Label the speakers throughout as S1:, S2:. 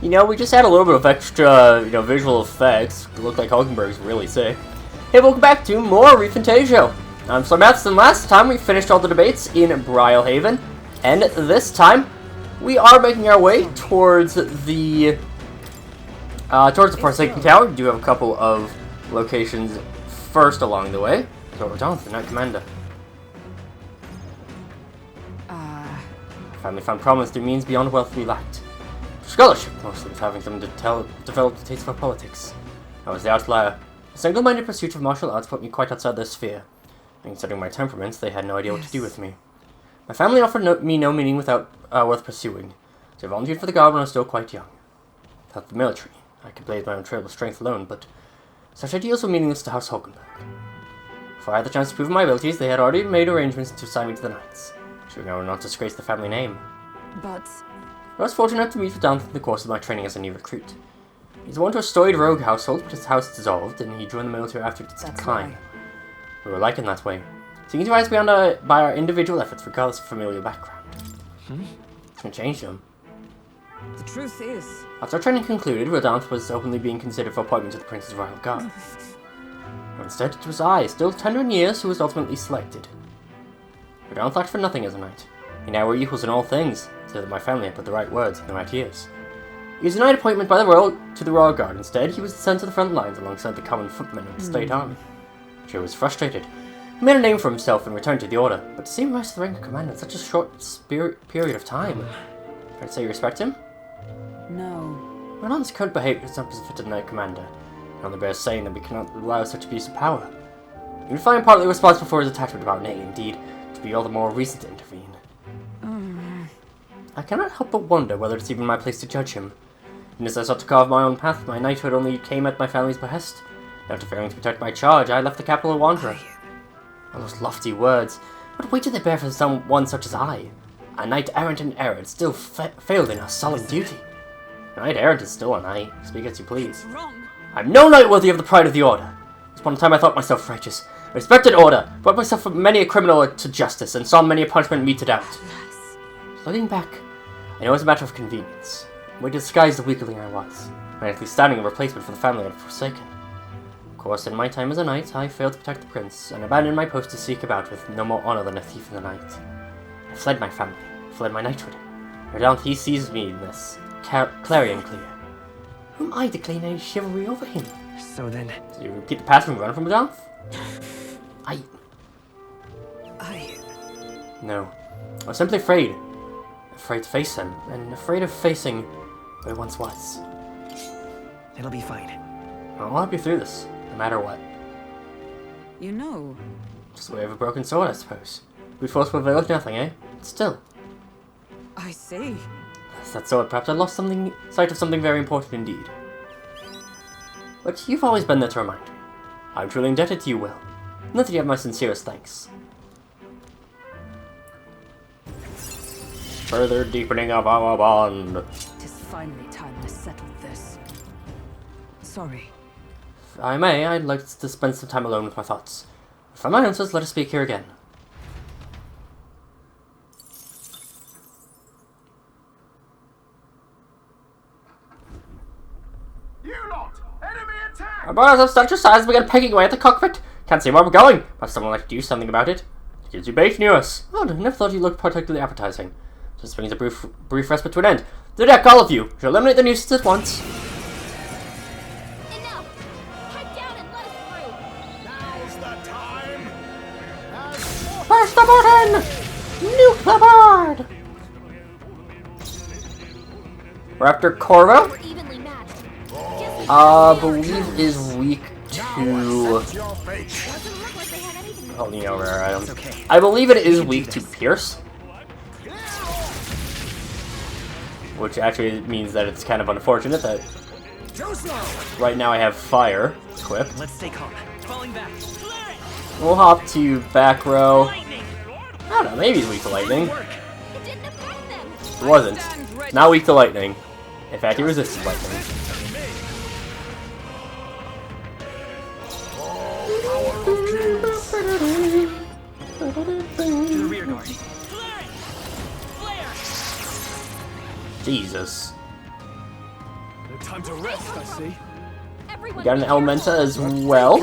S1: You know, we just had a little bit of extra, visual effects. It looked like Hulkenberg's really sick. Hey, welcome back to more ReFantazio. I'm SlayerMathis, and last time we finished all the debates in Brylehaven, and this time we are making our way towards the Forsaken Tower. We do have a couple of locations first along the way. So we're done with the Knight Commander. Family found promise through means beyond wealth we lacked. Scholarship, mostly, with having them develop the taste for politics. I was the outlier. A single-minded pursuit of martial arts put me quite outside their sphere. And considering my temperaments, they had no idea what to do with me. My family offered me no meaning without worth pursuing, so I volunteered for the Guard when I was still quite young. Without the military, I could blaze my own trail with strength alone, but such ideals were meaningless to House Hulkenberg. Before I had the chance to prove my abilities, they had already made arrangements to assign me to the Knights, ensuring I would not disgrace the family name.
S2: But
S1: I was fortunate to meet with Darth in the course of my training as a new recruit. He's born to a storied rogue household, but his house dissolved, and he joined the military after its decline. Why. We were alike in that way, seeking to rise beyond by our individual efforts regardless of familial background. It's gonna change them.
S2: The truth is,
S1: after our training concluded, Rodanthe was openly being considered for appointment to the Prince's Royal Guard. But instead, it was I, still tender in years, who was ultimately selected. Rodanthe lacked for nothing as a knight. He now were equals in all things, so that my family had put the right words in the right ears. He was denied appointment by the Royal Guard. Instead, he was sent to the front lines alongside the common footmen of the State Army. Joe was frustrated. He made a name for himself and returned to the Order, but to see him rise to the rank of commander in such a short period of time. I'd say you respect him?
S2: No.
S1: Rodanthe's current behavior is not befitting the Knight Commander, and on the bears saying that we cannot allow such abuse of power. You would find partly responsible for his attachment to our nay, indeed, to be all the more reason to intervene. I cannot help but wonder whether it's even my place to judge him. And as I sought to carve my own path, my knighthood only came at my family's behest. Now interfering to protect my charge, I left the capital a wanderer. All those lofty words, what weight do they bear for someone such as I? A knight errant in error, still failed in her solemn duty. A knight errant is still a knight, speak as you please. I'm no knight worthy of the pride of the Order. Once upon a time I thought myself righteous. I respected order, brought myself from many a criminal to justice, and saw many a punishment meted out. Looking back, I know it's a matter of convenience. We disguised the weakling I was, magically standing a replacement for the family I had forsaken. Of course, in my time as a knight, I failed to protect the prince, and abandoned my post to seek about with no more honor than a thief in the night. I fled my family, fled my knighthood. Rodanthe, he sees me in this, clarion clear. Who am I to claim any chivalry over him?
S3: So then...
S1: Do you repeat the pattern run from Rodanthe? No. I was simply afraid. Afraid to face him, and afraid of facing who I once was.
S3: It'll be fine.
S1: I'll help you through this, no matter what.
S2: you know.
S1: Just the way of a broken sword, I suppose. Brute force will avail of nothing, eh? But still.
S2: I see.
S1: Yes, that sword, perhaps I lost sight of something very important indeed. But you've always been there to remind me. I'm truly indebted to you, Will. Not that you have my sincerest thanks. Further deepening of our bond.
S2: Tis finally time I settled this. Sorry.
S1: If I may, I'd like to spend some time alone with my thoughts. For my answers, let us speak here again.
S4: You lot! Enemy attack!
S1: Our brothers have such a size began pegging away at the cockpit. Can't see where we're going. Must someone like to do something about it? It gives you bait near us. Oh, I never thought you looked particularly appetizing. Just brings a brief respite to an end. To deck, all of you! Should eliminate the nuisance at once.
S5: Enough! Head down and let us through!
S4: Now's the time!
S1: Push the button! Nuke the board! We're after Corvo.
S5: We're evenly matched.
S1: Believe is weak to...
S5: Doesn't look like they had anything.
S1: Oh, you know, rare items.
S3: Okay.
S1: I believe it is weak to Pierce. Which actually means that it's kind of unfortunate that right now I have Fire equipped.
S3: Let's stay calm. Falling back.
S1: We'll hop to back row. I don't know, maybe it's weak to lightning.
S5: It didn't affect them.
S1: It wasn't. Not weak to lightning. In fact, it resisted lightning.
S3: To the rear guard.
S1: Jesus.
S3: time to rest, I see.
S5: Everyone
S1: We got an
S5: be careful.
S1: Elementa as well.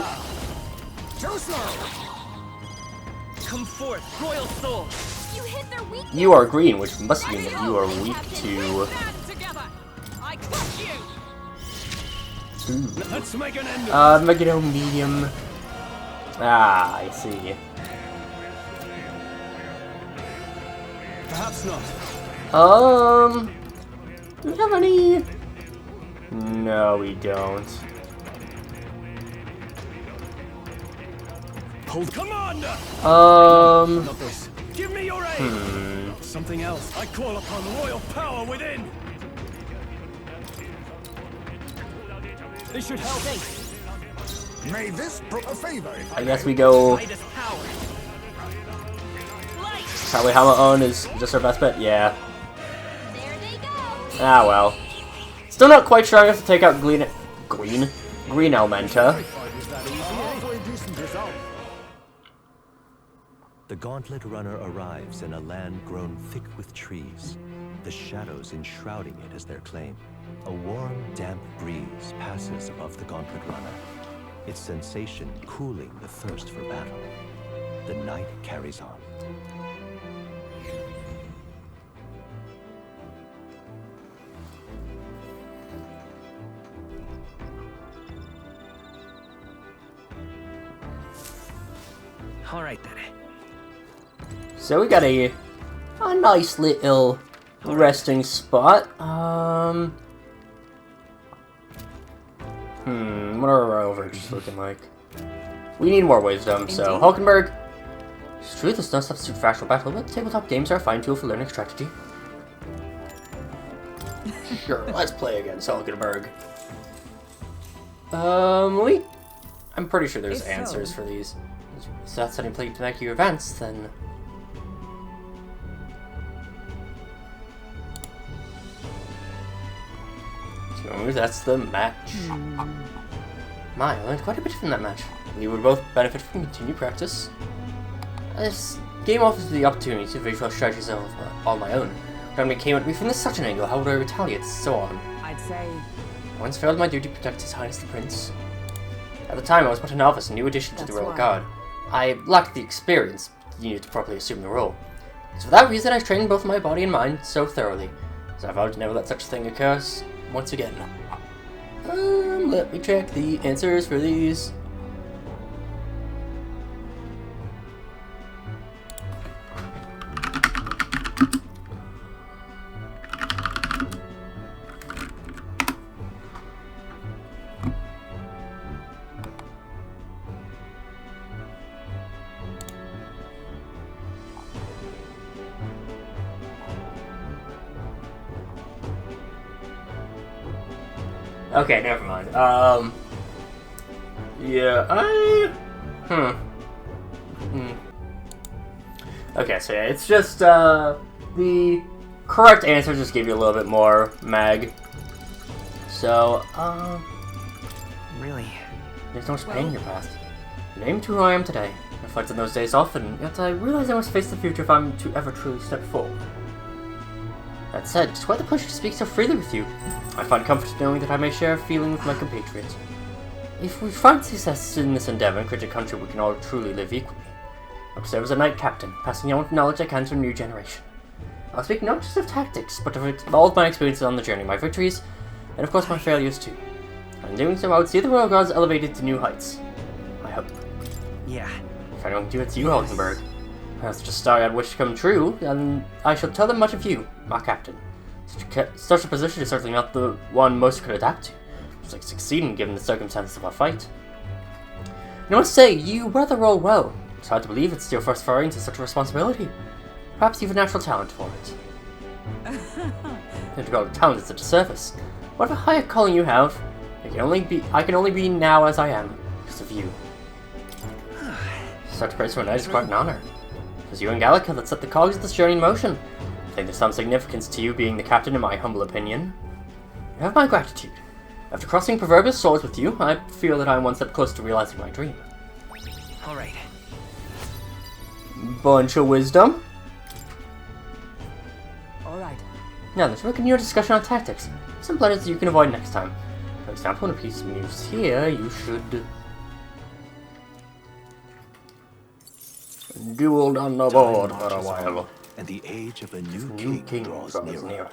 S4: Too slow.
S3: Come forth, royal soul.
S5: You hit their weakness.
S1: You are green, which must mean that you are weak to...
S2: Stand together. I crush you.
S3: Let's make an end of
S1: Megiddo medium. Ah, I see.
S3: it. Perhaps not.
S1: Do we have any? No, we don't.
S3: Hold. Commander!
S1: Um,
S3: Not this. Give me your aid! Something else. I call upon royal power within! This should help.
S4: May this prove a favor.
S1: I guess we go.
S3: Midas power. Light!
S1: Probably Hammer on is just our best bet. Yeah.
S5: There they go.
S1: Ah well. Still not quite strong enough to take out Green Elementa.
S4: Halfway decent result.
S6: The Gauntlet Runner arrives in a land grown thick with trees, the shadows enshrouding it as their claim. A warm, damp breeze passes above the Gauntlet Runner, its sensation cooling the thirst for battle. The night carries on.
S3: All right then.
S1: So we got a nice little resting spot. What are our overages looking like? We need more wisdom, so Hulkenberg. It's true, there's no substitute for actual battle, but tabletop games are a fine tool for learning strategy. Sure, let's play against Hulkenberg. I'm pretty sure there's
S2: If so-
S1: answers for these. So that's any play to make you advance, then. So that's the match. My, I learned quite a bit from that match. We would both benefit from continued practice. This game offers the opportunity to visualize strategies on my own. When it came at me from such an angle, how would I retaliate, so on.
S2: I'd say
S1: I once failed my duty to protect His Highness the Prince. At the time, I was but a novice, a new addition to the
S2: That's
S1: Royal
S2: why.
S1: Guard. I lacked the experience needed to properly assume the role. So for that reason, I trained both my body and mind so thoroughly. So I vowed to never let such a thing occur once again. Let me check the answers for these. Okay, never mind. Okay, so yeah, it's just, the correct answer just gave you a little bit more mag. So,
S3: Really?
S1: there's no much pain in your past. Your name to who I am today. I reflect on those days often, yet I realize I must face the future if I'm to ever truly step forward. That said, it's quite a pleasure to speak so freely with you. I find comfort knowing that I may share a feeling with my compatriots. If we find success in this endeavor and create a country we can all truly live equally, I'll serve as a knight captain, passing on knowledge I can to a new generation. I'll speak not just of tactics, but of all of my experiences on the journey, my victories, and of course my failures too. In doing so, I would see the Royal Guards elevated to new heights. I hope.
S3: Yeah.
S1: If anyone can do it to you, Hulkenberg, that's such a story I'd wish to come true, and I shall tell them much of you, my captain. Such a position is certainly not the one most could adapt to. It's like succeeding given the circumstances of our fight. And I must say, you weather roll well. It's hard to believe it's your first foray into such a responsibility. Perhaps you have a natural talent for it. And to call it talent is a disservice. Whatever higher calling you have, I can only be now as I am, because of you. Such praise for a knight is quite an honor. It was you and Gallica that set the cogs of this journey in motion. I think there's some significance to you being the captain in my humble opinion. You have my gratitude. After crossing proverbial swords with you, I feel that I'm one step closer to realizing my dream.
S3: All right.
S1: Bunch of wisdom.
S2: all right.
S1: Now, let's continue our discussion on tactics. some planets you can avoid next time. For example, when a piece moves here, you should duel on the board for a while.
S6: And the age of a new
S1: King
S6: draws
S1: draws
S6: nearer.
S1: near.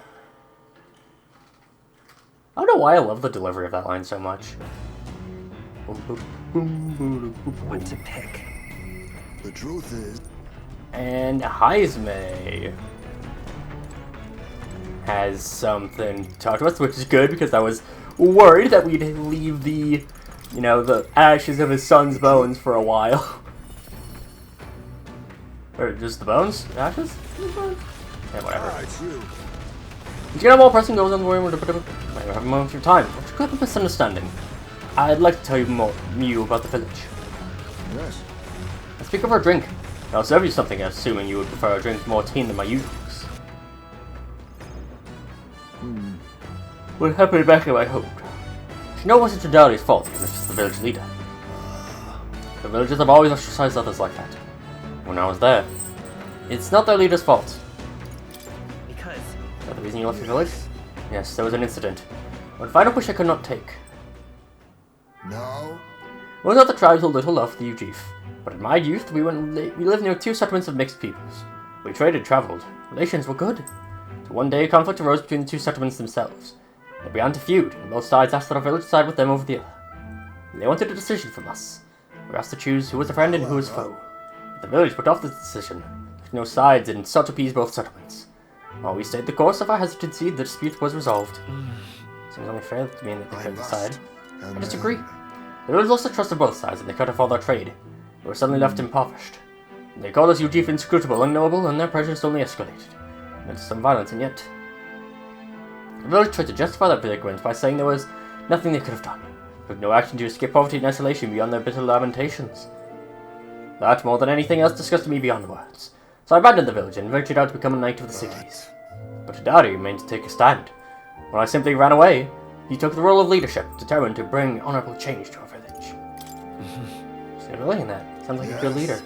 S1: I don't know why I love the delivery of that line so much.
S2: What to pick?
S4: The truth is,
S1: And Heisme has something to talk to us, which is good because I was worried that we'd leave the, you know, the ashes of his son's bones for a while. Or just the bones? Ashes? Yeah, whatever.
S4: it's you.
S1: You get a more pressing goes on the way. Might have a moment of time. What's a good misunderstanding? I'd like to tell you about the village.
S4: Yes.
S1: Let's speak over a drink. I'll serve you something, assuming you would prefer a drink more tea than my usuals. What happened back in my home? You know it wasn't your daddy's fault, even if it's the village leader. The villagers have always ostracized others like that. When I was there, it's not their leader's fault.
S2: Because
S1: Is that the reason you left your village? Yes, there was an incident. But final wish I could not take.
S4: No.
S1: Most other tribes will little love the Ujif, but in my youth we lived near 2 settlements of mixed peoples. We traded, traveled. Relations were good. So one day a conflict arose between the 2 settlements themselves. They began to feud, and both sides asked that our village side with them over the other. They wanted a decision from us. We were asked to choose who was a friend and who was foe. But the village put off the decision. There's no sides and sought to appease both settlements. While we stayed the course of our hesitancy, the dispute was resolved. Seems only fair to me that they couldn't decide. I disagree. The village lost the trust of both sides, and they cut off all their trade. We were suddenly left impoverished. They called us Ujif inscrutable, unknowable, and their prejudice only escalated. Led to some violence, and yet the village tried to justify their predicament by saying there was nothing they could have done. They took no action to escape poverty and isolation beyond their bitter lamentations. That, more than anything else, disgusted me beyond words. So I abandoned the village and ventured out to become a knight of the cities. But Hidari remained to take a stand. When I simply ran away, he took the role of leadership, determined to bring honorable change to our village. There's no really in that. Sounds like a good leader.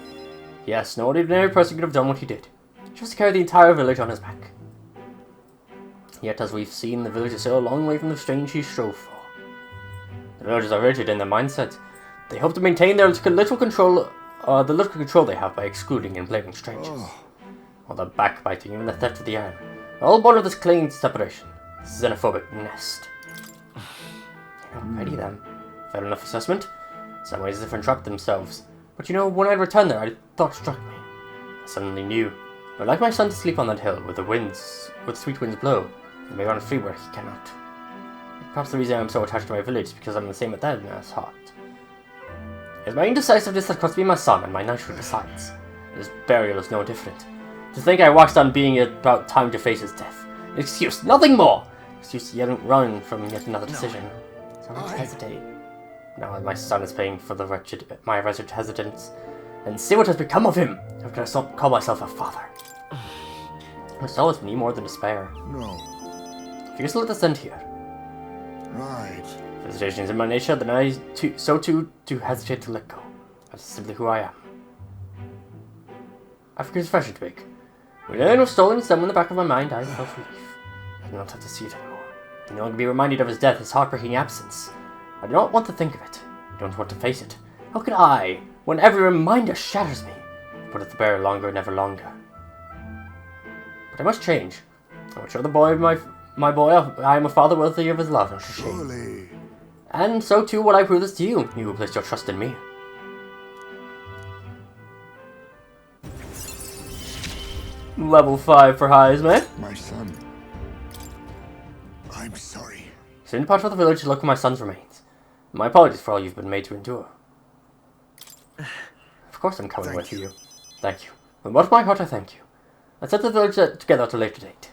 S1: Yes, no ordinary person could have done what he did. Just to carry the entire village on his back. Yet, as we've seen, the village is still a long way from the change he strove for. The villagers are rigid in their mindset. They hope to maintain their little control, the little control they have by excluding and blaming strangers. All the backbiting, even the theft of the iron. All born of this clinging to separation. This xenophobic nest. Alrighty then. Fair enough assessment. In some ways, they've entrapped themselves. But you know, when I returned there, a thought struck me. I suddenly knew. I'd like my son to sleep on that hill, where the sweet winds blow, and may run free where he cannot. Perhaps the reason I'm so attached to my village is because I'm the same with them as heart. It is my indecisiveness that cost me my son and my knighthood besides. His burial is no different. To think I watched on being about time to face his death. An excuse, nothing more! Excuse he hadn't run from yet another decision. So I hesitate. Now that my son is paying for my wretched hesitance, and see what has become of him! How can I call myself a father? I solace me more than despair.
S4: No.
S1: If you just let this end here.
S4: Right.
S1: If hesitation is in my nature, then I too hesitate to let go. That's simply who I am. I have a confession to make. When Aaron was stolen and somewhere in the back of my mind, I felt relief. I do not have to see it anymore. I can no longer be reminded of his death, his heartbreaking absence. I do not want to think of it. I don't want to face it. How could I, when every reminder shatters me, put it to bear longer and ever longer? But I must change. I will show the boy, my boy, I am a father worthy of his love, not his shame.
S4: Surely.
S1: And so too will I prove this to you, you who placed your trust in me. Level 5 for Heisme.
S4: My son. I'm sorry.
S1: Soon depart for the village to look for my son's remains. My apologies for all you've been made to endure. Of course I'm coming with you. Thank you. With what of my heart I thank you. Let's set the village together at a later date.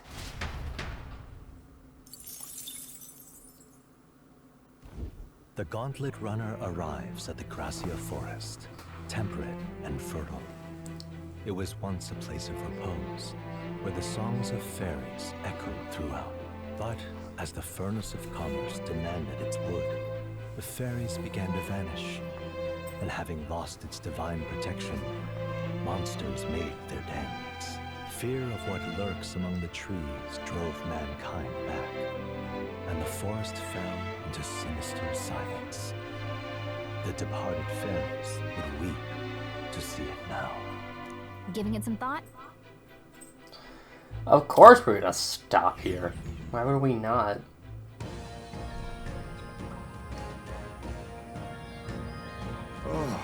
S6: The Gauntlet Runner arrives at the Gracia Forest, temperate and fertile. It was once a place of repose, where the songs of fairies echoed throughout. But as the furnace of commerce demanded its wood, the fairies began to vanish, and having lost its divine protection, monsters made their dens. Fear of what lurks among the trees drove mankind back. and the forest fell into sinister silence. The departed fairies would weep to see it now.
S5: Giving it some thought?
S1: Of course we're gonna stop here. Why would we not?
S4: Oh,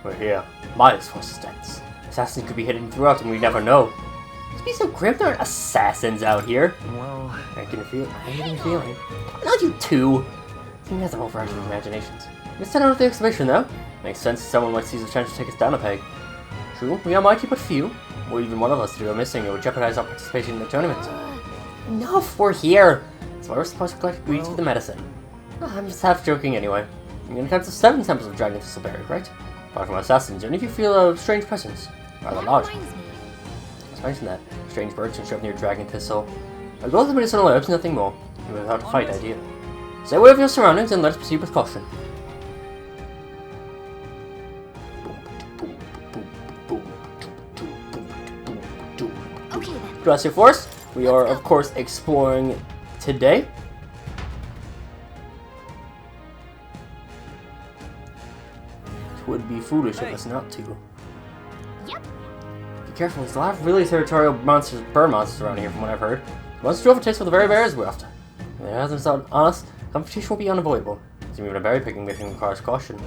S1: We're here. Miles footsteps. Assassins could be hidden throughout and we never know. Let's be so grim, there aren't assassins out here.
S6: Well,
S1: I can feel a feeling. Not you two! I think that's overactive imaginations. We set out of the exhibition though. Makes sense someone might seize a chance to take us down a peg. True, we are mighty but few. Or even one of us to go missing, it would jeopardize our participation in the tournament. Enough, we're here! That's why we're supposed to collect ingredients for the medicine. I'm just half joking anyway. You're gonna count to 7 temples of dragon thistleberry, right? Apart from assassins, only if you feel a strange presence. Rather large.
S5: Reminds me.
S1: Let's mention that. Strange birds can show up near dragon thistle. Our goal with medicinal herbs, nothing more. You without to fight, ideally. Stay aware of your surroundings and let us proceed with caution.
S5: Okay then.
S1: Jurassic Forest, we are of course exploring today. It would be foolish of us not to.
S5: Yep.
S1: Be careful, there's a lot of really territorial monsters, bird monsters around here from what I've heard. Once you overtakes with the very bears we're after. If it hasn't started on us, competition will be unavoidable. So even a berry picking mission requires caution.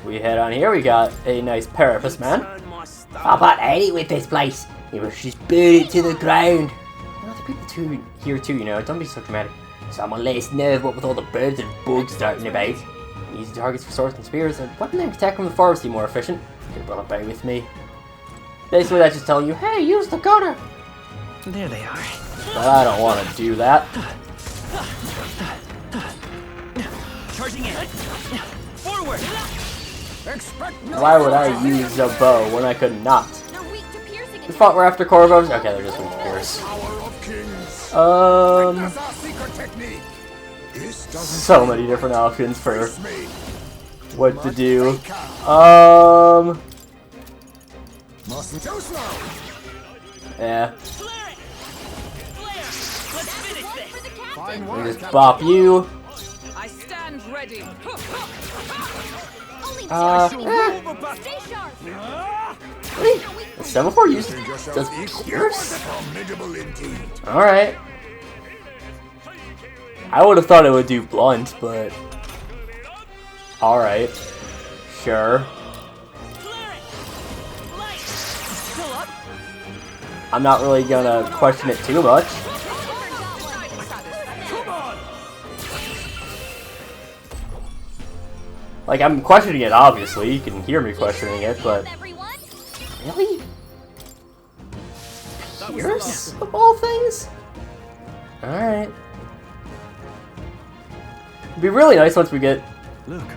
S1: We head on here, we got a nice parapet man. How about I eat with this place? You must just burn it to the ground. Well, the people here too, you know, don't be so dramatic. Someone let us know what with all the birds and bugs starting about. Easy targets for swords and spears, and weapon attack from the forest be more efficient. Could have brought a berry with me. Basically that's just telling you, hey, use the cutter!
S7: There they are.
S1: But I don't want to do that.
S7: Charging in. Forward.
S1: Why would I use a bow when I could not?
S5: They're weak to piercing.
S1: We thought we're after corvos? Okay, they're just weak to pierce.
S4: power of kings.
S1: Um,
S4: That's our secret technique. This doesn't
S1: so many different options for
S4: impress me.
S1: what to do.
S4: Mustn't too slow.
S1: Yeah.
S7: Flare it. Flare. Let's finish
S5: One
S7: this.
S5: for the captain.
S4: Fine
S1: We
S4: work,
S1: just
S4: Captain.
S1: bop you.
S2: I stand ready.
S5: Only stay sharp.
S1: The semaphore uses
S4: Think yourself
S1: does
S4: equal.
S1: pierce?
S4: Formidable indeed.
S1: Alright. I would have thought it would do blunt, but alright. Sure.
S7: Flare it. Light.
S2: Still up.
S1: I'm not really gonna question it too much. Like, I'm questioning it, obviously. You can hear me questioning it, but
S5: Everyone.
S1: really? Pierce, of all things? Alright. It'd be really nice once we get
S6: look.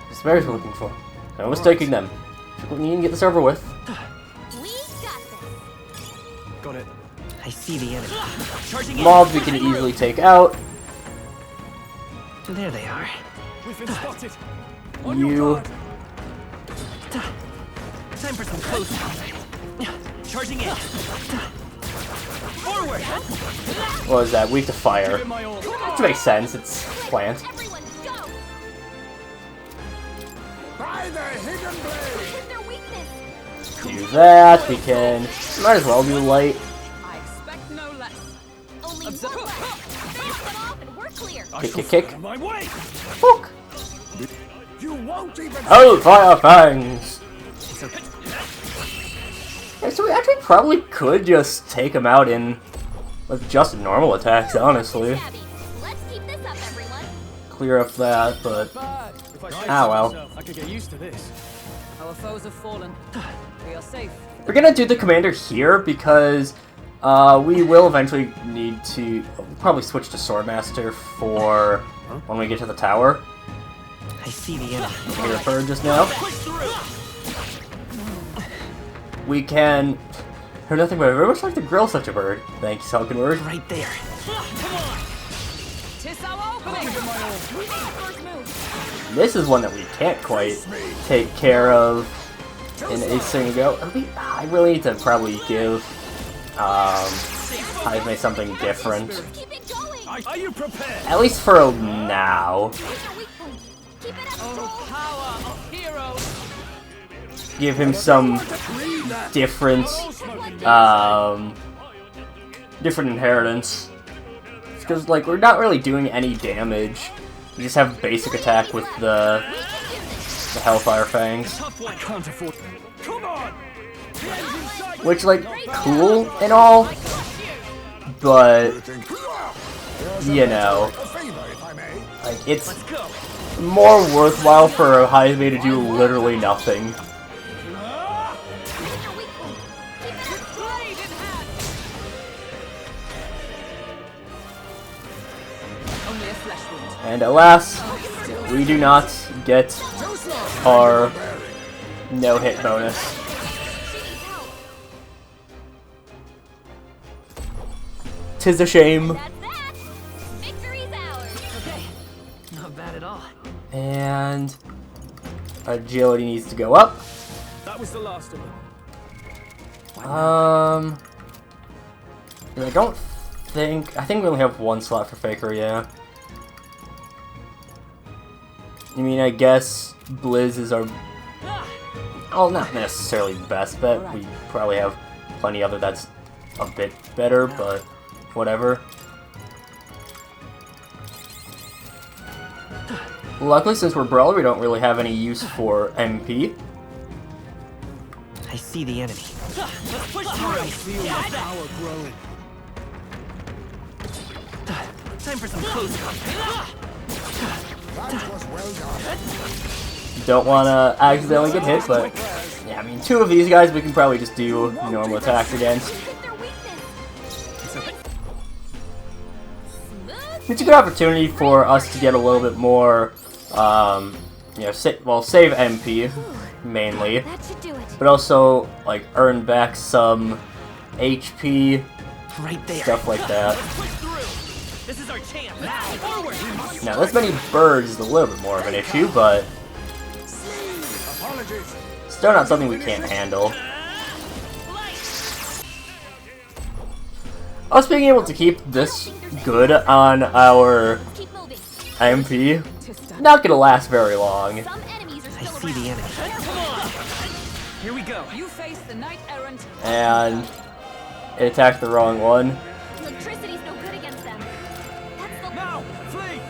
S1: the spares we're looking for. No mistaking them. We need to get this over with.
S5: We got this.
S7: Got it.
S2: I see the enemy.
S7: Charging in.
S1: Mobs we can easily take out.
S2: There they are.
S3: We've been spotted.
S1: You.
S7: Time for some close. Charging in. Forward.
S1: What is that? Weak to fire.
S3: Give it my all.
S1: Which makes sense. It's plant.
S5: Everyone, go.
S4: By the hidden blade.
S5: Hit their weakness.
S1: Do that. We can. Might as well do light.
S2: I expect no less.
S5: Only one left. Finish them off and we're clear.
S3: I
S1: Kick,
S3: shall
S1: kick, kick.
S3: find my way.
S1: Hook.
S4: You won't even.
S1: Oh, fire fangs. Okay, so we actually probably could just take him out in with just normal attacks, honestly.
S5: Abby, let's keep this up, everyone.
S1: Clear up that, but
S3: If I say
S1: Ah,
S3: so
S1: well.
S3: myself, I could get used to this.
S2: Our foes have fallen. We are safe.
S1: we're gonna do the commander here because we will eventually need to probably switch to Swordmaster for when we get to the tower.
S2: I see the enemy.
S1: We referred just now.
S7: Push through.
S1: We can. Heard nothing but I very much like to grill such a bird. Thank you, Falconward.
S2: Right there.
S7: Come on.
S2: Tis our opening. First move.
S1: This is one that we can't quite take care of in a single go. I really need to probably give Hive made something different.
S5: Keep it going.
S3: Are you prepared?
S1: At least for now.
S5: Here's your weak point. Keep it up, Joel.
S7: Power of heroes.
S1: Give him some different, different inheritance. Because, like, we're not really doing any damage. We just have basic attack with the Hellfire Fangs.
S3: I can't afford. Come on.
S1: Which, like, cool and all, but, you know, like, it's more worthwhile for a Hive to do literally nothing.
S5: Here's your weak point. Keep it up.
S7: Blade in hand.
S2: Only a flesh wound.
S1: And alas, we do not get our no-hit bonus.
S5: She needs help.
S1: 'Tis a shame.
S5: That's that. Victory's ours.
S7: Okay. Not bad at all.
S1: And agility needs to go up.
S3: That was the last of them.
S1: I don't think... I think we only have one slot for Faker, yeah. I mean, I guess Blizz is our... well, not necessarily the best bet. We probably have plenty other that's a bit better, but whatever. Luckily, since we're Brawler, we don't really have any use for MP.
S7: I see the enemy. Let's push through.
S3: Feel the power growing.
S7: Time for some close combat.
S4: That was well done.
S1: Don't want to accidentally get hit, but yeah, I mean, two of these guys we can probably just do normal attacks against.
S5: Hit their weakness. Smooth.
S1: It's a good opportunity for us to get a little bit more, you know, save MP mainly,
S5: That should do it.
S1: but also like earn back some HP,
S7: Right there.
S1: stuff like that.
S7: Push through. This is our chance. Now, forward.
S1: Now, this many birds is a little bit more of an issue, but
S4: Apologies.
S1: still not something we can't handle. Us being able to keep this good on our
S5: Keep moving.
S1: MP, not gonna last very long.
S5: Some enemies are
S7: I
S5: still
S7: see the
S5: around.
S7: enemy. Come on. Here we go.
S2: You face the knight errant.
S1: And it attacked the wrong one.
S5: Electricity's no good against them. That's the
S3: Now, flee.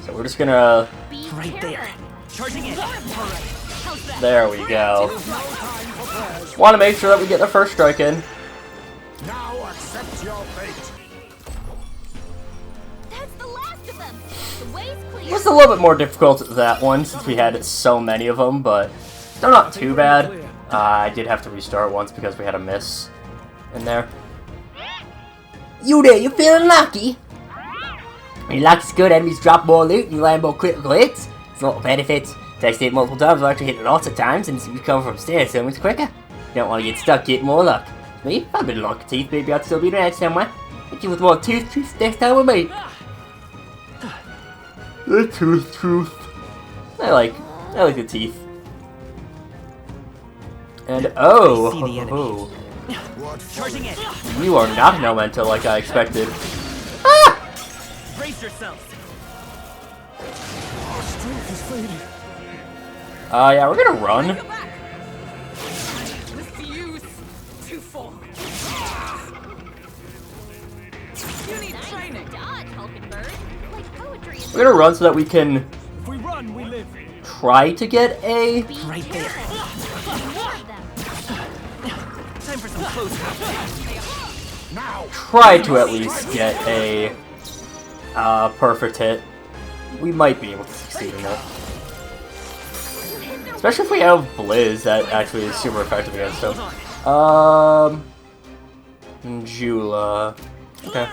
S1: So we're just gonna...
S5: be
S7: Right
S5: careful.
S7: there. Charging in.
S5: How's that?
S1: there we go.
S4: No time for prayers.
S1: Want to make sure that we get the first strike in.
S4: Now accept your fate.
S5: That's the last of them. The way's
S1: It
S5: clear.
S1: was a little bit more difficult that one since we had so many of them, but still not too bad. I did have to restart once because we had a miss in there. You there, you feeling lucky? When your luck's good, enemies drop more loot and you land more critical hits. It's a lot of benefits. Text it multiple times will actually hit it lots of times and you come from stairs so much quicker. You don't want to get stuck, get more luck. Me? I've been lucky teeth, maybe I'd still be around somewhere. Hit you with more truth next time with me. The truth. I like the teeth. And oh,
S7: I see the enemy.
S4: What
S7: Charging in.
S1: you are not an elemental like I expected.
S7: Brace yourselves.
S3: Strength is fading.
S1: Yeah, we're gonna run.
S2: Refuse to fall. You need training.
S5: Dodge, Hulking Bird. Like poetry is
S1: We're gonna run so that we can
S3: If we run, we live.
S1: try to get a...
S5: be
S7: Right there.
S5: careful. More of them.
S7: Time for some close combat.
S4: now?
S1: Try to at least get a perfect hit. We might be able to succeed in it. Especially if we have Blizz, that actually is super effective against him. Jula. Okay.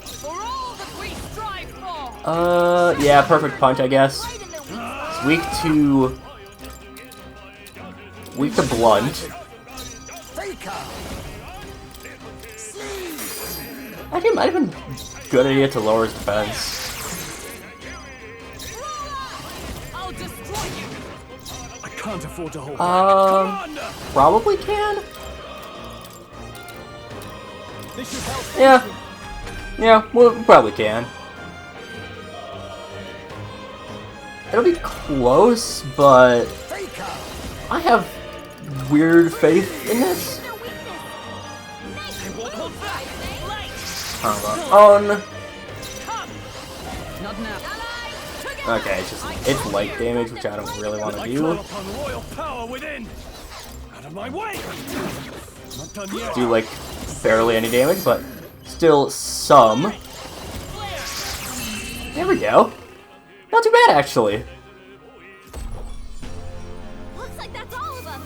S2: For all that we strive for.
S1: Yeah, perfect punch, I guess.
S5: Right in their weak spot.
S1: It's weak to blunt.
S4: Faker.
S1: I think it might have been a good idea to lower his defense.
S2: I'll destroy you.
S3: I can't afford to hold back. Come on.
S1: Probably can.
S3: This should help.
S1: Yeah. Yeah, we probably can. It'll be close, but
S4: Faker!
S1: I have weird faith in this.
S5: Their weakness.
S7: I won't hold back.
S1: On.
S2: Not now.
S1: Okay, it's light damage, which I don't really want to
S3: I
S1: do.
S3: call upon royal power within. Out of my way. Not done yet.
S1: Do like barely any damage, but still some. There we go. Not too bad, actually.
S5: Looks like that's all of them.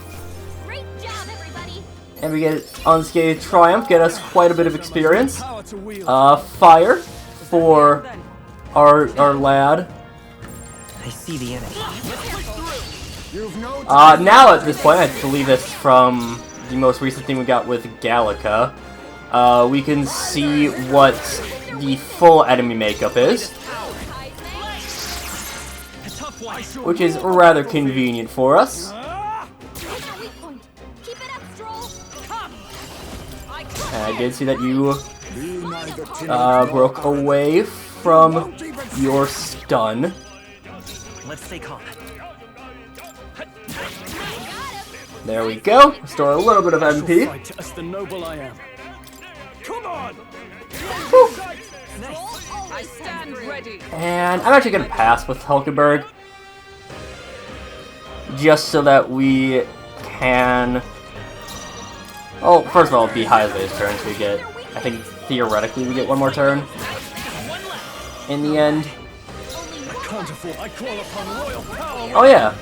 S5: Great job, everybody.
S1: And we get Unscathed Triumph, get us quite a bit of experience.
S3: Power to wield.
S1: Fire for our lad.
S7: I see the enemy.
S4: You've no
S1: Now at this point, I believe it's from the most recent thing we got with Gallica. We can see what the full enemy makeup is,
S7: A tough one.
S1: which is rather convenient for us.
S5: Here's our weak point. Keep it up, Stroll.
S1: And I did see that you
S4: Be neither timid
S1: broke away from your stun.
S7: Let's stay calm.
S1: There we go. Restore a little bit of MP.
S3: Fight as the noble I am. Come on.
S2: I stand ready.
S1: And I'm actually going to pass with Hulkenberg. Just so that we can... Oh, first of all, it'll be Hyze's turn, so we get... I think theoretically we get one more turn. In the end.
S3: Can't afford. I call upon royal power.
S1: Oh yeah.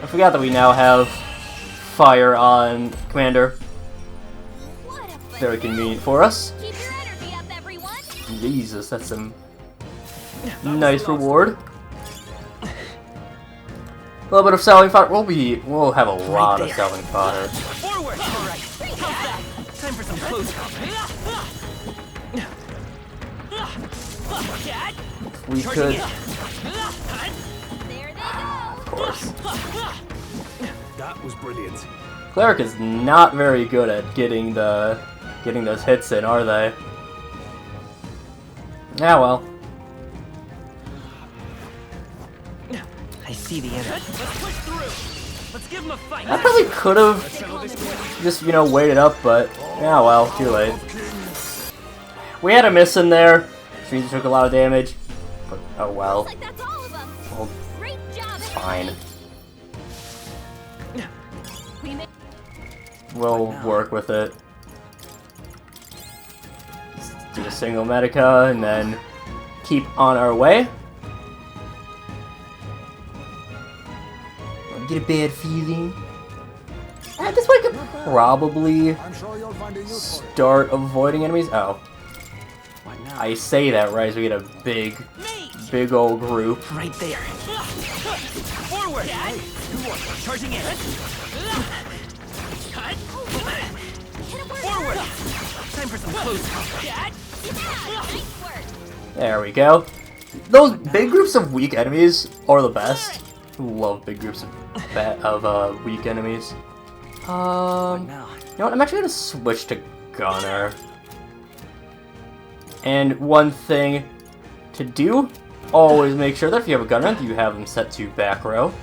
S1: I forgot that we now have fire on Commander.
S5: What a
S1: Very convenient for us.
S5: Keep your energy up, everyone.
S1: Jesus, that's some nice reward. A little bit of selling fodder. We'll have a lot of
S7: there.
S1: selling fodder.
S7: Forward. All right. How's that? Time for some close combat.
S1: We
S7: Charging
S1: could,
S7: in.
S5: There they go.
S1: of course.
S3: That was brilliant.
S1: Cleric is not very good at getting those hits in, are they? Yeah, well.
S7: I see the enemy. Let's push through. Let's give him a fight.
S1: I probably could have just, waited up, but yeah, well, too late. We had a miss in there, which means we took a lot of damage. But oh well.
S5: Looks like that's all of them.
S1: Well,
S5: Great job,
S1: it's
S5: everybody.
S1: fine.
S5: We made
S1: We'll work with it. Let's do a single Medica and then keep on our way. I get a bad feeling. At this point, I could probably
S4: I'm sure you'll find a use for it.
S1: start avoiding enemies. Oh,
S7: What now?
S1: I say that right as we get a big old group.
S7: Right there. Forward. Charging in. Forward. Time for some close combat.
S5: nice work.
S1: There we go. Those big groups of weak enemies are the best. Love big groups of weak enemies. You
S7: Now.
S1: know what? I'm actually gonna switch to Gunner. And one thing to do: always make sure that if you have a Gunner, you have them set to back row.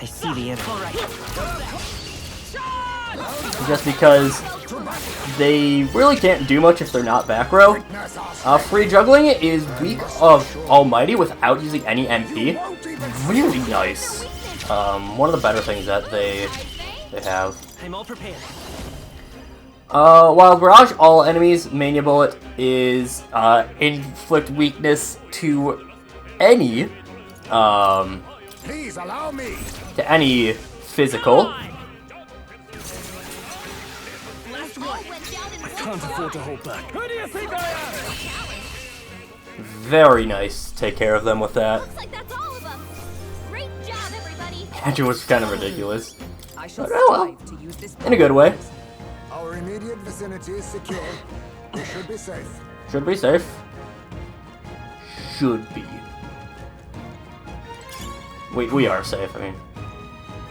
S7: I see the enemy. All right.
S1: Just because they really can't do much if they're not back row. Free juggling is weak of Almighty without using any MP. Really nice. One of the better things that they have.
S7: I'm all prepared.
S1: While Barrage all enemies, Mania Bullet is inflict weakness to any
S4: Please allow me.
S1: physical.
S3: Can't afford to hold back. Who do you think I am?
S1: Very nice. Take care of them with that.
S5: Looks like that's all of them. Great job, everybody.
S1: It was kind of ridiculous.
S2: I shall
S1: Oh, well.
S2: strive to use this
S1: In a good way.
S4: Our immediate vicinity is secure. We should be safe.
S1: Should be safe. Should be. We are safe, I mean.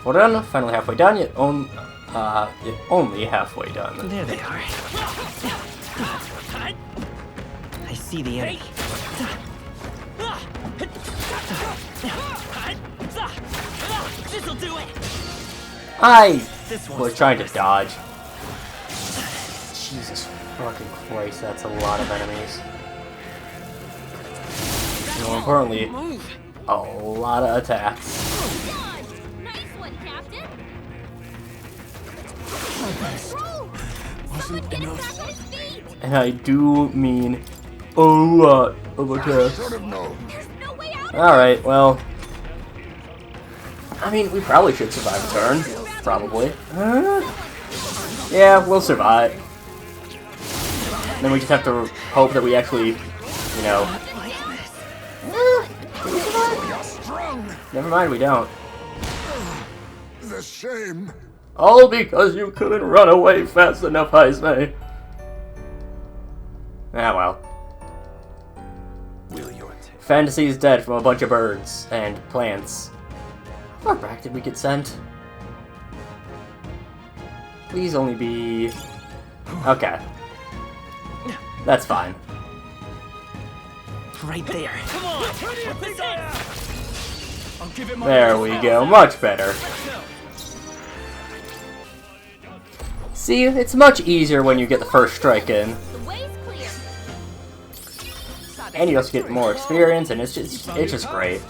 S1: Halfway done. Finally halfway done. Yet only halfway done.
S7: There they are. I see the enemy. This'll do it.
S1: I was trying to dodge. Jesus fucking Christ, that's a lot of enemies. More importantly, a lot of attacks.
S5: Nice one, Captain.
S3: Wasn't
S5: Get him
S3: enough.
S5: back on his feet.
S1: And I do mean a lot of attacks.
S4: Should have known.
S5: There's no way out.
S1: Alright, well. I mean, we probably should survive a turn. Probably. Yeah, we'll survive. Then we just have to hope that we actually, you know.
S4: You're strong.
S1: Never mind, we don't.
S4: The shame.
S1: All because you couldn't run away fast enough, Heisme. Ah, well.
S6: Will your tale
S1: Fantasy is dead from a bunch of birds and plants. What back did we get sent? Please only be... Okay. That's fine.
S7: Right there. Come on.
S3: I'll give it my
S1: There we go, much better. See, it's much easier when you get the first strike in.
S5: The way's clear.
S1: And you also get more experience, and it's just great.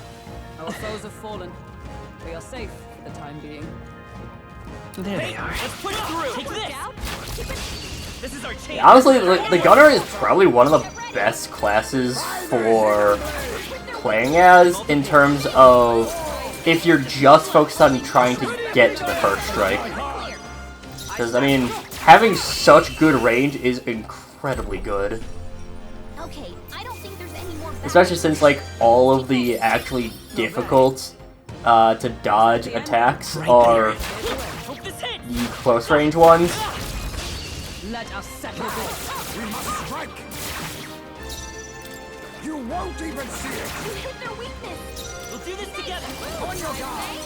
S2: Our foes have fallen. We are safe for the time being.
S7: There they are.
S3: Let's push through. Take
S5: Look
S3: this.
S5: out.
S3: This is our chance.
S1: Honestly, the gunner is probably one of the best classes for playing as in terms of if you're just focused on trying to get to the first strike. Because, I mean, having such good range is incredibly good.
S5: Okay, I don't think there's any more.
S1: Especially since, like, all of the actually difficult to dodge attacks are
S3: Hope this hits.
S1: the close range ones.
S2: Let us settle this.
S4: We must strike. You won't even see it.
S5: You hit their weakness.
S3: We'll do this together.
S5: On your guard.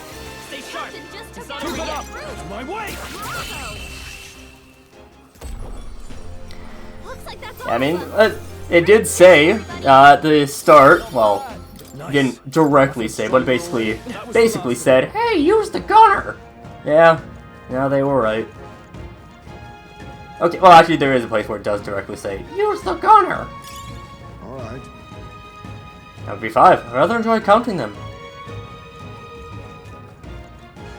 S3: Stay sharp.
S5: Captain just took
S3: Keep
S5: out
S3: it
S5: a
S3: up.
S5: fruit.
S3: My way.
S5: Bravo. Looks like that's all.
S1: I mean, it did say at the start, well, didn't directly say, but basically said, hey, use the gunner! Yeah, they were right. Okay, well, actually, there is a place where it does directly say, use the gunner!
S4: All right.
S1: That would be 5. I rather enjoy counting them.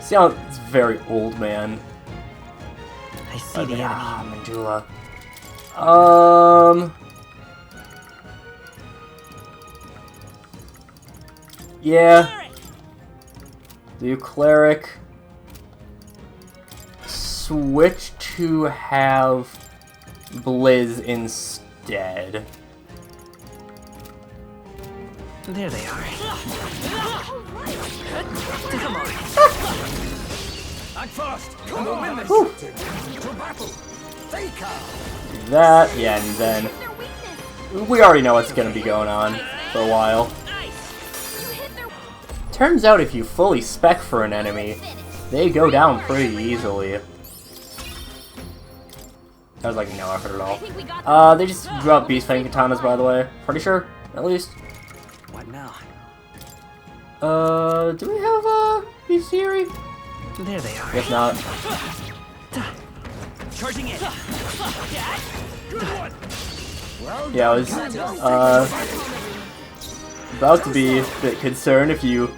S1: See how it's very old, man.
S7: I see the enemy.
S1: Ah, Manjula. Yeah. Do cleric. Switch to have Blizz instead.
S7: There they are.
S3: Act fast. And we'll win this.
S1: Whew.
S4: To battle. Faker.
S1: That, yeah, and then
S5: Their weakness.
S1: we already know what's gonna be going on for a while.
S5: You hit their
S1: Turns out if you fully spec for an enemy, they go down pretty easily. That was like no effort at
S5: I think we got
S1: all. They just drop Beast Fang Katanas, by the way. Pretty sure, at least.
S7: What now?
S1: Do we have Beast Theory?
S7: There they are.
S1: Guess not.
S3: Charging in. Good one.
S4: Well
S1: Yeah, I was about to be a bit concerned if you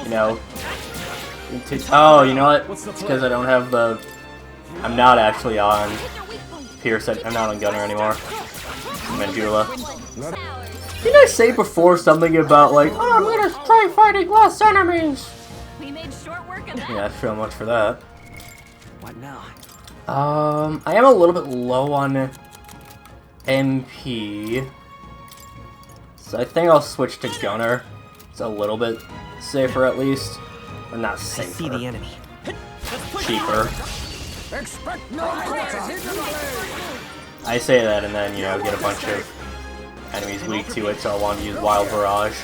S1: know. Oh, you know what? It's because I don't have the. I'm not actually on
S5: their weak point.
S1: Pierce. I'm not on Gunner anymore. Manjula.
S5: Ours.
S1: Didn't I say before something about like, oh, I'm gonna try fighting less enemies?
S5: We made short work of that.
S1: Yeah, so much for that.
S7: What now?
S1: I am a little bit low on MP. So I think I'll switch to Gunner. It's a little bit safer at least. Or not
S7: I see the
S1: safer.
S7: enemy.
S1: Cheaper.
S4: Expect no quarter.
S1: I say that and then, you know, get a bunch of enemies weak to it, so I want to use Wild Barrage.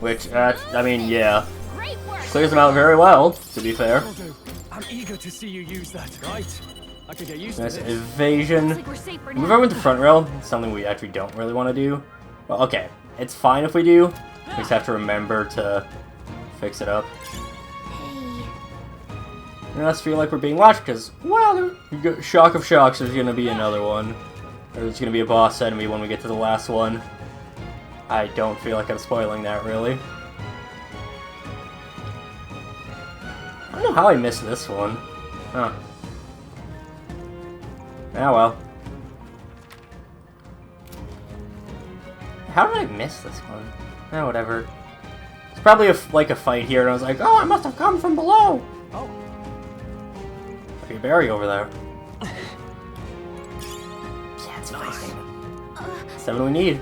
S1: Which, I mean, yeah.
S5: Great work.
S1: Clears them out very well, to be fair.
S3: Will do. I'm eager to see you use that, right? I could get used
S1: Nice
S3: to this.
S1: evasion.
S5: Looks like we're safe for
S1: Move
S5: now.
S1: over to the front row. It's something we actually don't really want to do. Well, okay. It's fine if we do. We just have to remember to fix it up. And us feel like we're being watched because, well, shock of shocks, there's going to be another one. There's going to be a boss enemy when we get to the last one. I don't feel like I'm spoiling that, really. I don't know how I missed this one. Huh. Ah, well. How did I miss this one? Oh, whatever. It's probably like a fight here, and I was like, oh, I must have come from below!
S3: Oh,
S1: There's a berry over there. Yeah, it's fine. 7 we need.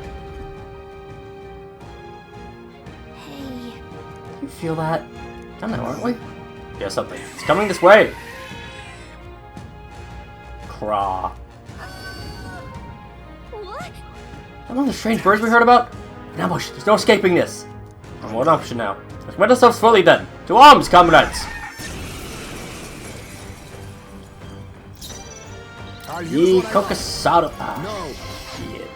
S5: Hey.
S1: You feel that? Done that, aren't we? Yeah, something. It's coming this way! Craw.
S5: What?
S1: That one of the strange birds we heard about? An ambush. There's no escaping this. And one option now. Let's commit ourselves fully then. To arms, comrades!
S4: I'll use
S1: Ye
S4: what I want.
S1: cocosado. Ah,
S4: No.
S1: shit.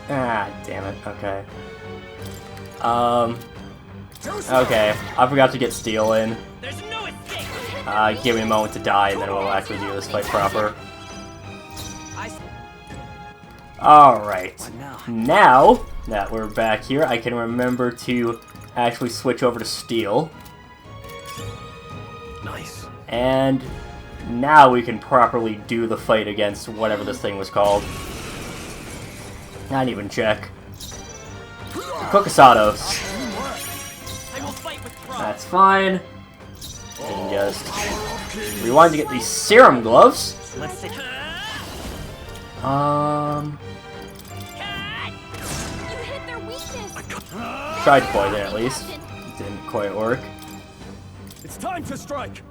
S1: Ah, damn it. Okay. Okay. I forgot to get steel in.
S7: There's no escape.
S1: Give me a moment to die, and then we'll actually do this fight proper. Alright. Now that we're back here, I can remember to actually switch over to steel.
S7: Nice.
S1: And now we can properly do the fight against whatever this thing was called. Not even check. Cocosados.
S7: I will fight with pride.
S1: That's fine. And just rewind to get these serum gloves.
S7: Let's see.
S5: You hit their weakness.
S1: Tried to poison at least. Didn't quite work.
S3: it's time to strike.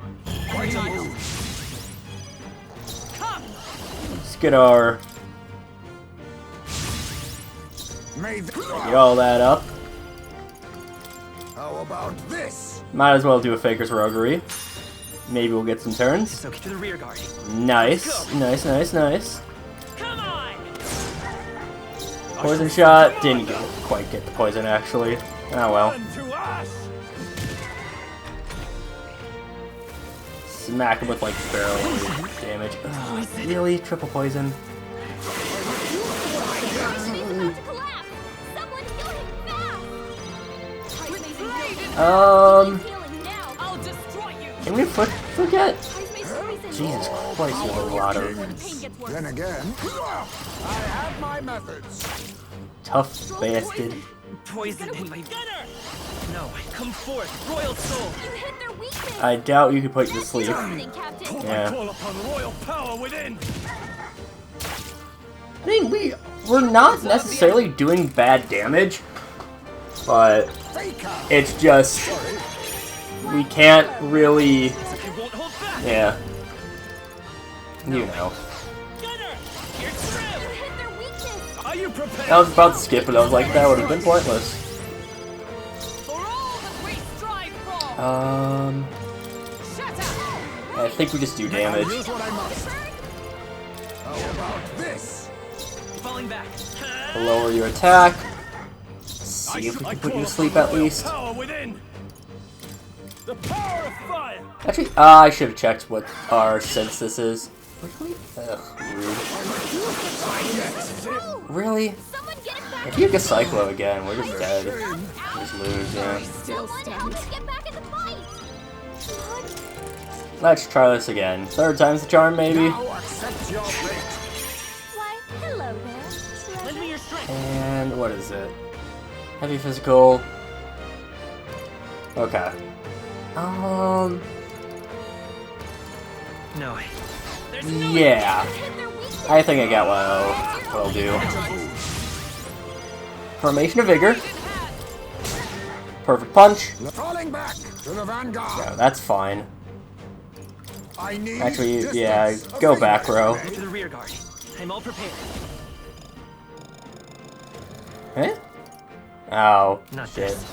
S3: Quite a move.
S1: Let's get our get all that up.
S4: How about this?
S1: Might as well do a Faker's Roguery. Maybe we'll get some turns.
S7: So get to the rear guard.
S1: Nice, nice, nice, nice.
S7: Come on.
S1: Poison shot. Didn't quite get the poison actually. Oh well.
S3: Turn to ash.
S1: Smack him with like barely damage. Ugh, really? Triple poison?
S5: He's about to collapse. Someone heal him fast. Healing now. I'll destroy you.
S1: Can we forget?
S5: Jesus
S1: Jesus Christ, there's a lot of
S4: Then again, I have my methods.
S1: tough bastard.
S7: Poison in my gunner. No, come forth, royal soul.
S5: You hit their weakness.
S1: I doubt you could put you to sleep.
S5: Captain. Captain.
S1: Yeah.
S3: Call upon royal power within.
S1: I mean, we're not necessarily doing bad damage, but it's just we can't really.
S7: I won't hold back.
S1: Yeah. You know.
S7: Gunner, you're through.
S5: You hit their weakness.
S3: Are you prepared?
S1: I was about to skip it. I was like, that would have been pointless.
S5: For all that we strive for. Shut up.
S1: I think we just do
S4: I'll
S1: damage.
S4: use what I must. How about this?
S7: Falling back.
S1: Lower your attack. See if we can put you to sleep at least.
S3: Power within. The power of fire.
S1: Actually, I should have checked what our sense this is. Ugh, rude. Really?
S5: Someone get it back.
S1: If you get Cyclo again, we're just dead. We just lose, yeah.
S5: Someone help us get back in the fight. What?
S1: Let's try this again. Third time's the charm, maybe?
S4: Now accept your fate.
S5: Why, hello there.
S7: Lend me your strength.
S1: And what is it? Heavy physical. Okay.
S7: No. There's no
S1: Yeah.
S5: Hit their weakness.
S1: I think I got what I'll do. Formation of Vigor. Perfect punch.
S4: Falling back to the vanguard.
S1: Yeah, that's fine.
S4: I need
S1: Actually,
S4: distance.
S1: yeah,
S4: A
S1: go
S4: favor,
S1: back row.
S4: eh?
S7: to the rear guard. I'm all prepared.
S1: Eh? Oh,
S7: Not
S1: shit.
S7: this.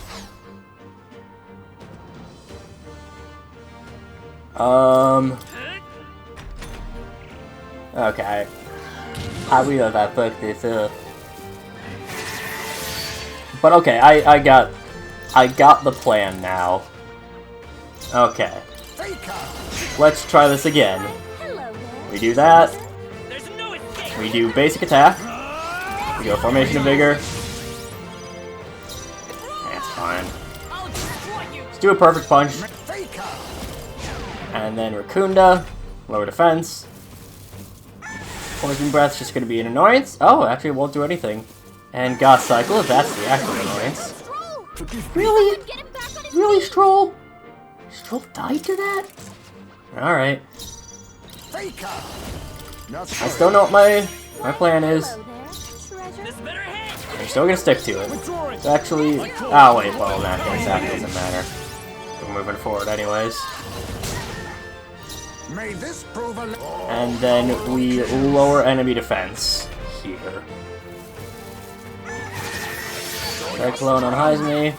S1: Okay. How we know that fuck this up? But okay, I got the plan now. Okay. Let's try this again.
S5: Hello there.
S1: We do that.
S7: There's no escape.
S1: We do basic attack. We go formation of vigor. That's fine.
S7: I'll destroy you.
S1: Let's do a perfect punch. And then Raccoonda. Lower defense. Poison breath's just gonna be an annoyance. Oh, actually it won't do anything. And Goth Cycle, that's the actual annoyance. Really?
S5: Get him back on his
S1: Really,
S5: feet.
S1: Stroll? Stroll died to that? Alright. I still know what my plan is.
S5: Hello there, treasure.
S7: This better hit.
S1: I'm still gonna stick to it. It's actually... Oh, wait, well, in that case, that doesn't matter. We're moving forward anyways.
S4: May this prove a
S1: And then we lower enemy defense here. Cyclone on Heisme.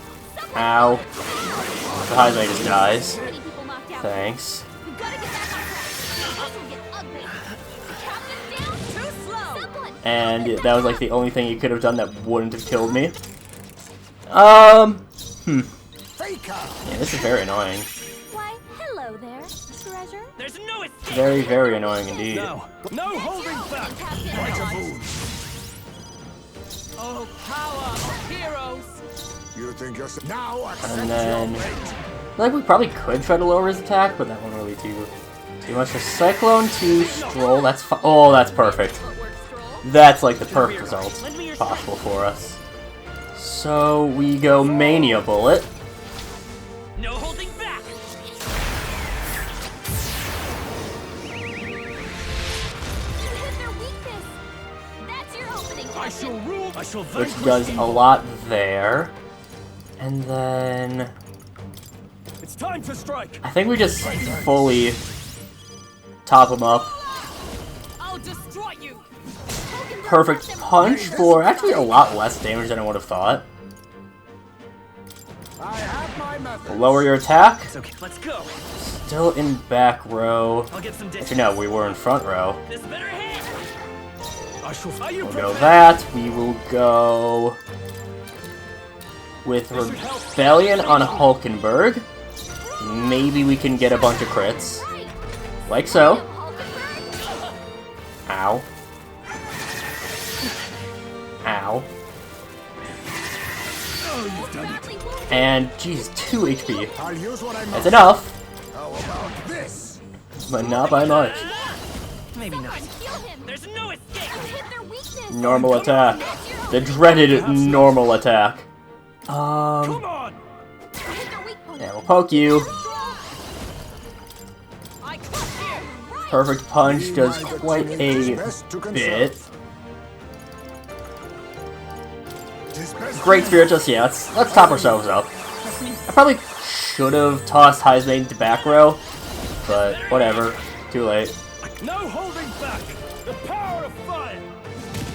S1: Ow. The Heisme just dies.
S5: Many people knocked out.
S1: Thanks.
S5: We gotta get back on track. This will get ugly. Captain down. Too slow. Someone.
S1: And that was like the only thing you could have done that wouldn't have killed me. Yeah, this is very annoying.
S5: Why, hello there, treasure.
S7: There's no escape.
S1: Very, very annoying indeed.
S3: No holding back!
S5: Captain.
S7: Oh, power of heroes.
S4: You think you're now accept
S1: And then...
S4: your
S1: I
S4: fate.
S1: feel like we probably could try to lower his attack, but that won't really do too much. So Cyclone to Stroll, that's oh, that's perfect.
S5: Footwork stroll.
S1: That's like the perfect result possible for us. So we go Mania Bullet.
S7: No holding back.
S5: You hit their weakness. That's your opening,
S3: I
S5: Captain.
S3: shall rule. I shall
S1: Which
S3: vanquish
S1: does
S3: evil.
S1: a lot there. And then...
S3: It's time to strike.
S1: I think we just fully top him up.
S7: I'll destroy you.
S1: Perfect punch for actually a lot less damage than I would have thought.
S4: I have my method.
S1: Lower your attack.
S7: It's okay. Let's go.
S1: Still in back row.
S7: I'll get some distance.
S1: Actually, no, we were in front row.
S7: This better hit.
S3: I shall. Are you
S1: We'll go
S3: prepared?
S1: that. We will go with Rebellion on Hulkenberg. Maybe we can get a bunch of crits. Like so. Ow. Ow.
S3: Oh, you've done it.
S1: And, geez, 2 HP.
S4: I'll use what I
S1: That's
S4: must.
S1: enough,
S4: How about this?
S1: but not by much.
S7: Maybe not.
S5: Kill him.
S7: There's no escape.
S5: You hit their weakness.
S1: Normal attack.
S5: That's your
S1: The
S5: opening.
S1: dreaded normal attack.
S3: Come on.
S5: You hit their weak point.
S1: Yeah, we'll poke you.
S7: I crush you.
S1: Perfect punch does
S4: Meanwhile, the
S1: quite
S4: team
S1: a
S4: is best to
S1: bit.
S4: conserve. 'Tis best
S1: Great Spirit, just yeah, let's top ourselves up. I probably should have tossed Heisman into back row, but whatever. Too late.
S3: No holding back. The power of fire.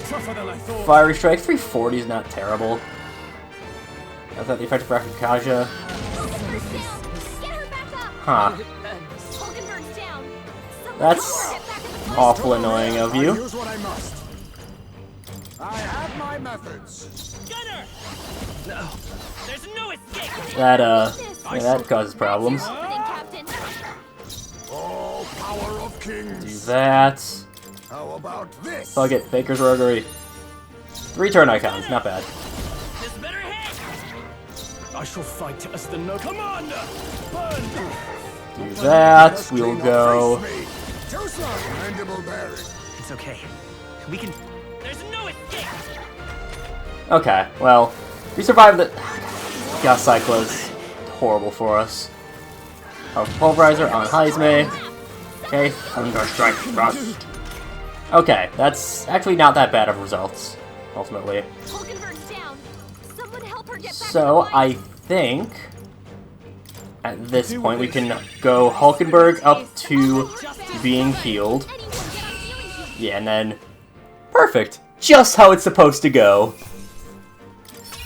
S3: Tougher than I thought.
S1: Fiery Strike 340 is not terrible. I thought the effective graphic Kaja.
S5: Hulkenberg's down. Get her back up.
S1: Huh.
S5: Hulkenberg's down. Someone
S1: That's
S5: get back in the fight.
S1: awful annoying of
S4: I'll
S1: you.
S4: use what I must. I have my methods.
S7: Gunner. No. There's no escape.
S1: That yeah, that causes problems.
S5: Opening, Captain.
S4: Oh, power of
S1: Do
S4: kings.
S1: that.
S4: How about this?
S1: Fuck it, Baker's Roguery. 3 turn icons, not bad.
S7: This better hit.
S3: I shall fight as the no commander. Burn.
S1: Do that.
S4: Just
S1: We'll
S4: clean up
S1: go.
S4: face me. Too slow. Mandible bearing.
S7: It's okay. We can. There's no escape.
S1: Okay, well, we survived the... Gas Cyclo's horrible for us. Our Pulverizer on Heisme. Okay, Thunderstrike Thrust. Okay, that's actually not that bad of results, ultimately.
S5: Hulkenberg's down. Someone help her get back
S1: So,
S5: in the fight.
S1: I think... At this point, we can go Hulkenberg up to being healed.
S5: Anyone get on healing team.
S1: Yeah, and then... Perfect! Just how it's supposed to go.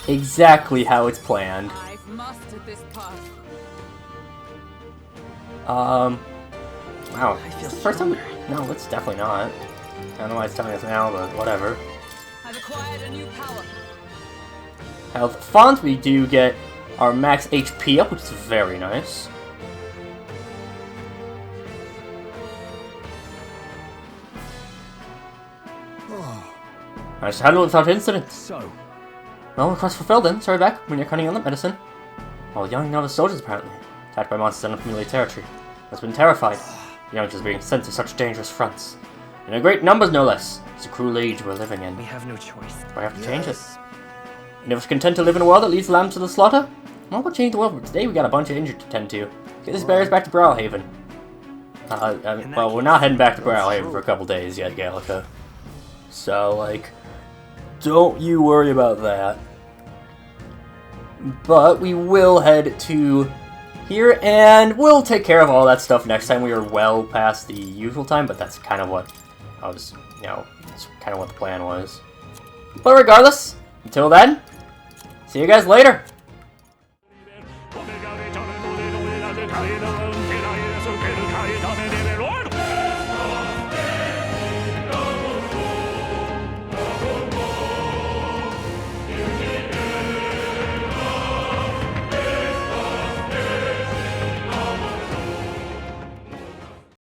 S1: exactly how it's planned.
S2: I've mastered this path.
S1: Wow.
S7: I feel
S1: Is this the first time?
S7: stronger.
S1: No, it's definitely not. I don't know why it's telling us now, but whatever.
S2: I've acquired a new power.
S1: Health font, we do get our max HP up, which is very nice. Managed to handle it without incident.
S3: So,
S1: Well, request fulfilled then. Sorry back when you're cutting on the medicine. While young novice soldiers apparently. Attacked by monsters in unfamiliar territory. Has been terrified. The youngsters being sent to such dangerous fronts. And in great numbers no less. It's a cruel age we're living in.
S7: We have no choice.
S1: I have to change it. And if it's content to live in a world that leads lambs to the slaughter? Well, we'll change the world, but today we got a bunch of injured to tend to. Get these barriers back to Brawlhaven. Well, we're not heading back to Brawlhaven for a couple days yet, Gallica. So, like, don't you worry about that. But we will head to here, and we'll take care of all that stuff next time. We are well past the usual time, but that's kind of what I was, that's kind of what the plan was. But regardless, until then, see you guys later.
S3: Lord!